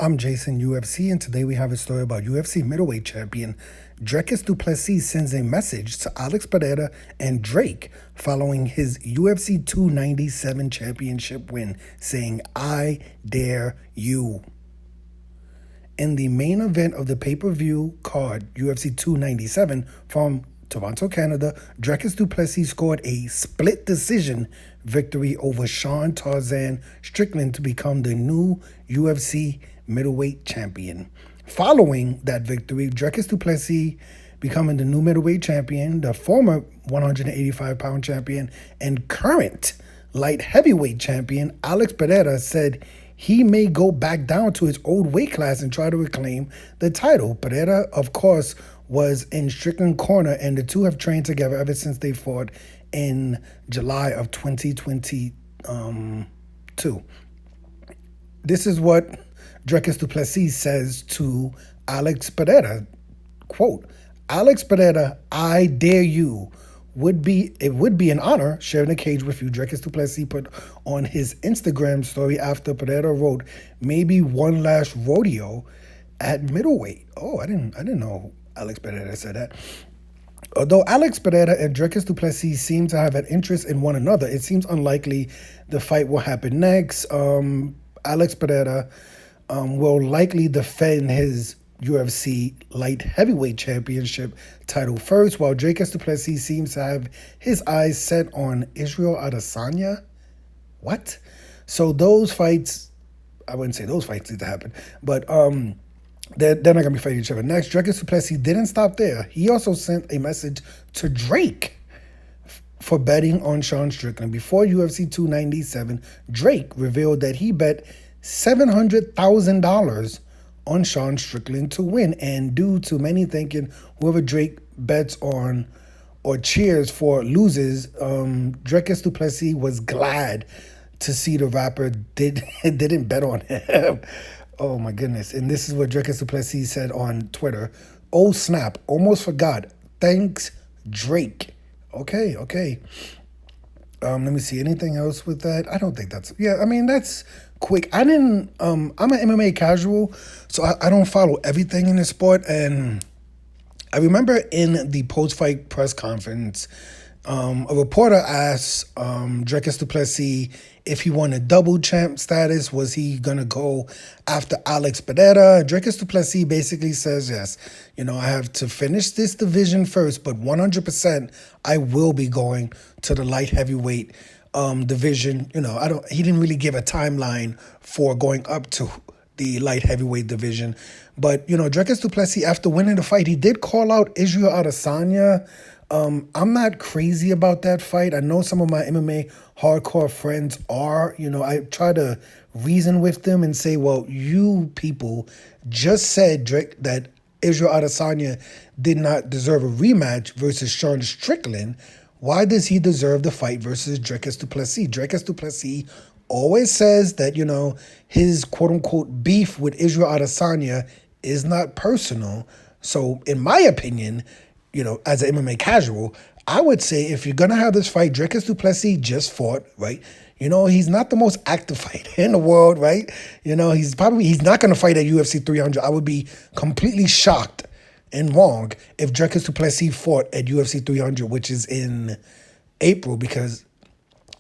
I'm Jason UFC, and today we have a story about UFC middleweight champion Dricus Du Plessis sends a message to Alex Pereira and Drake following his UFC 297 championship win, saying, "I dare you." In the main event of the pay-per-view card, UFC 297 from Toronto, Canada, Dricus Du Plessis scored a split decision victory over Sean Tarzan Strickland to become the new UFC middleweight champion. Following that victory, Dricus Du Plessis becoming the new middleweight champion, the former 185-pound champion, and current light heavyweight champion, Alex Pereira, said he may go back down to his old weight class and try to reclaim the title. Pereira, of course, was in Strickland corner, and the two have trained together ever since they fought in July of 2022. This is what Dricus Du Plessis says to Alex Pereira, quote, "Alex Pereira, I dare you. It would be an honor sharing a cage with you," Dricus Du Plessis put on his Instagram story after Pereira wrote, "Maybe one last rodeo at middleweight." Oh, I didn't know Alex Pereira said that. Although Alex Pereira and Dricus Du Plessis seem to have an interest in one another, it seems unlikely the fight will happen next. Alex Pereira will likely defend his UFC light heavyweight championship title first, while Dricus Du Plessis seems to have his eyes set on Israel Adesanya. What? So those fights, I wouldn't say those fights need to happen, but they're not going to be fighting each other next. Dricus Du Plessis didn't stop there. He also sent a message to Drake for betting on Sean Strickland. Before UFC 297, Drake revealed that he bet $700,000 on Sean Strickland to win. And due to many thinking whoever Drake bets on or cheers for loses, Dricus Du Plessis was glad to see the rapper didn't bet on him. Oh my goodness. And this is what Dricus Du Plessis said on Twitter. "Oh snap, almost forgot. Thanks, Drake." Okay. Let me see. Anything else with that? I don't think that's... Yeah, I mean, that's quick. I'm an MMA casual, so I don't follow everything in the sport. And I remember in the post-fight press conference, a reporter asked Dricus Du Plessis if he wanted double champ status. Was he going to go after Alex Pereira? Dricus Du Plessis basically says, yes, I have to finish this division first, but 100% I will be going to the light heavyweight division. He didn't really give a timeline for going up to the light heavyweight division. But, Dricus Du Plessis, after winning the fight, he did call out Israel Adesanya. I'm not crazy about that fight. I know some of my MMA hardcore friends are. I try to reason with them and say, well, you people just said, Drake, that Israel Adesanya did not deserve a rematch versus Sean Strickland. Why does he deserve the fight versus Dricus Du Plessis? Dricus Du Plessis always says that, his quote-unquote beef with Israel Adesanya is not personal. So in my opinion, as an MMA casual, I would say if you're going to have this fight, Dricus Du Plessis just fought, right? He's not the most active fighter in the world, right? He's not going to fight at UFC 300. I would be completely shocked and wrong if Dricus Du Plessis fought at UFC 300, which is in April, because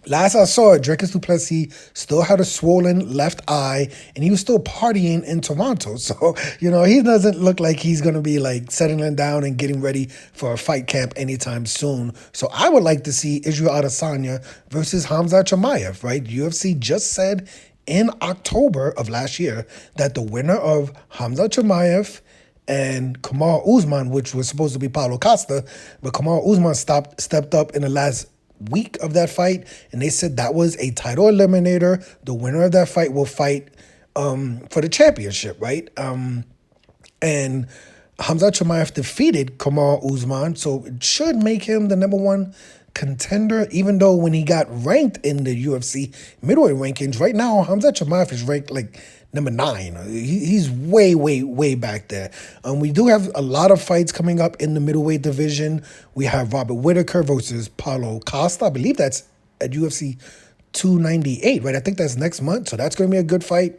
last I saw it, Dricus Du Plessis still had a swollen left eye, and he was still partying in Toronto. So, he doesn't look like he's going to be settling down and getting ready for a fight camp anytime soon. So I would like to see Israel Adesanya versus Khamzat Chimaev, right? UFC just said in October of last year that the winner of Khamzat Chimaev and Kamaru Usman, which was supposed to be Paulo Costa, but Kamaru Usman stepped up in the last week of that fight, and they said that was a title eliminator. The winner of that fight will fight for the championship, right? And Khamzat Chimaev defeated Kamaru Usman, so it should make him the number one contender, even though when he got ranked in the UFC middleweight rankings, right now Khamzat Chimaev is ranked number 9. He's way back there. We do have a lot of fights coming up in the middleweight division. We have Robert Whittaker versus Paulo Costa. I believe that's at UFC 298, right? I think that's next month, so that's going to be a good fight.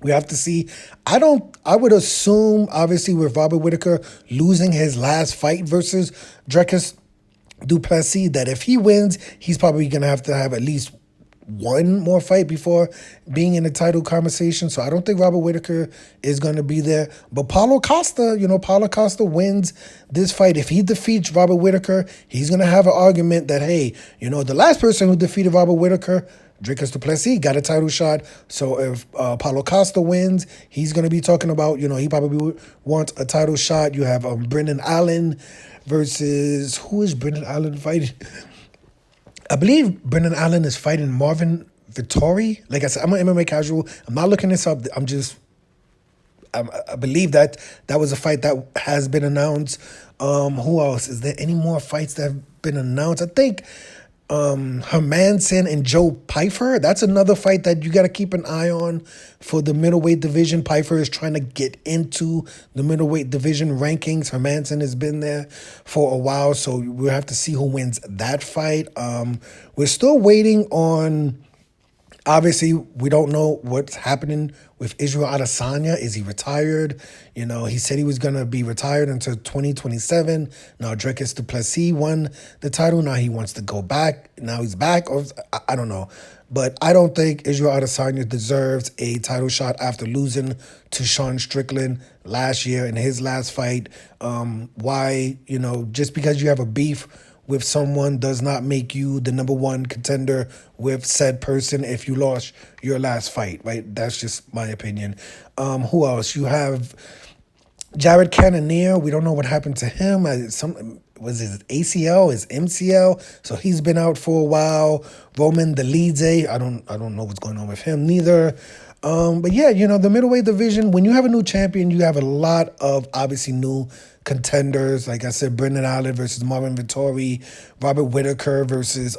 We have to see. I would assume, obviously, with Robert Whitaker losing his last fight versus Dricus Du Plessis, that if he wins, he's probably going to have at least one more fight before being in the title conversation. So I don't think Robert Whitaker is going to be there. But Paulo Costa, Paulo Costa wins this fight. If he defeats Robert Whitaker, he's going to have an argument that, hey, the last person who defeated Robert Whitaker, Dricus Du Plessis, got a title shot. So if Paulo Costa wins, he's going to be talking about, he probably wants a title shot. You have Brendan Allen versus, who is Brendan Allen fighting? I believe Brendan Allen is fighting Marvin Vittori. Like I said, I'm an MMA casual. I'm not looking this up. I believe that was a fight that has been announced. Who else? Is there any more fights that have been announced? I think Hermanson and Joe Pyfer. That's another fight that you got to keep an eye on for the middleweight division. Pyfer is trying to get into the middleweight division rankings. Hermanson has been there for a while, so we'll have to see who wins that fight. We're still waiting on. Obviously, we don't know what's happening with Israel Adesanya. Is he retired? He said he was going to be retired until 2027. Now, Dricus Du Plessis won the title. Now he wants to go back. Now he's back. Or I don't know. But I don't think Israel Adesanya deserves a title shot after losing to Sean Strickland last year in his last fight. Why, just because you have a beef with someone does not make you the number one contender with said person if you lost your last fight, right? That's just my opinion. Who else? You have Jared Cannonier. We don't know what happened to him. Was his ACL, his MCL? So he's been out for a while. Roman Dolidze. I don't know what's going on with him neither. But yeah, the middleweight division, when you have a new champion, you have a lot of obviously new contenders. Like I said, Brendan Allen versus Marvin Vittori, Robert Whitaker versus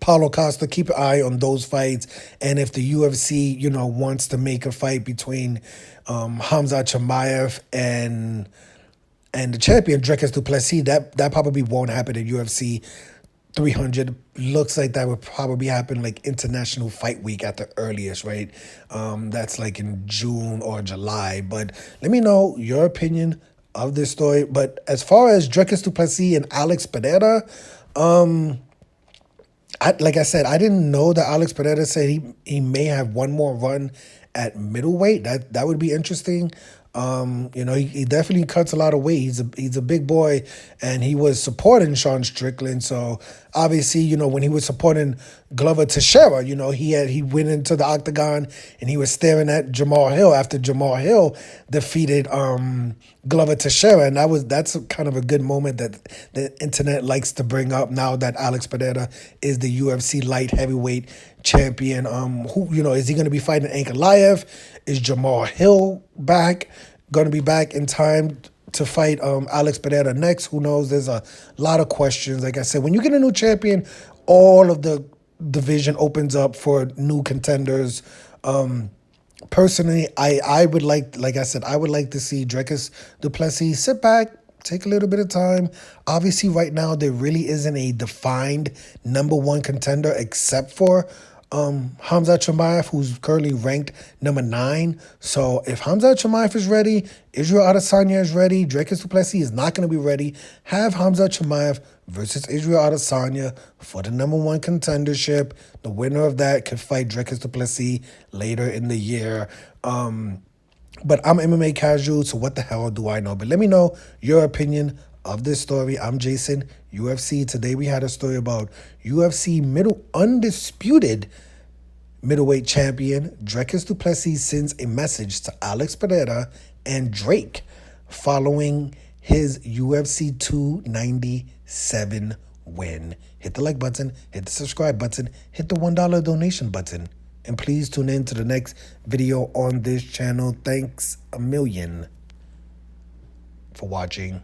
Paulo Costa. Keep an eye on those fights. And if the UFC, wants to make a fight between Khamzat Chimaev and the champion, Dricus Du Plessis, that probably won't happen at UFC 300. Looks like that would probably happen like International Fight Week at the earliest, right? That's like in June or July. But let me know your opinion of this story. But as far as Dricus Du Plessis and Alex Pereira, like I said, I didn't know that Alex Pereira said he may have one more run at middleweight. That would be interesting. He definitely cuts a lot of weight. He's a big boy, and he was supporting Sean Strickland. So obviously, when he was supporting Glover Teixeira, he went into the octagon and he was staring at Jamal Hill after Jamal Hill defeated Glover Teixeira, and that's kind of a good moment that the internet likes to bring up now that Alex Pereira is the UFC light heavyweight champion. Is he going to be fighting Ankalaev? Is Jamal Hill going to be back in time to fight Alex Pereira next? Who knows? There's a lot of questions. Like I said, when you get a new champion, all of the division opens up for new contenders. Personally, I would like I said, I would like to see Dricus Du Plessis sit back, take a little bit of time. Obviously, right now, there really isn't a defined number one contender except for Khamzat Chimaev, who's currently ranked number 9. So if Khamzat Chimaev is ready, Israel Adesanya is ready, Dricus Du Plessis is not going to be ready, have Khamzat Chimaev versus Israel Adesanya for the number one contendership. The winner of that could fight Dricus Du Plessis later in the year. But I'm MMA casual, so what the hell do I know? But let me know your opinion of this story. I'm Jason, UFC. Today we had a story about UFC undisputed middleweight champion Dricus Du Plessis sends a message to Alex Pereira and Drake following his UFC 297 win. Hit the like button, hit the subscribe button, hit the $1 donation button. And please tune in to the next video on this channel. Thanks a million for watching.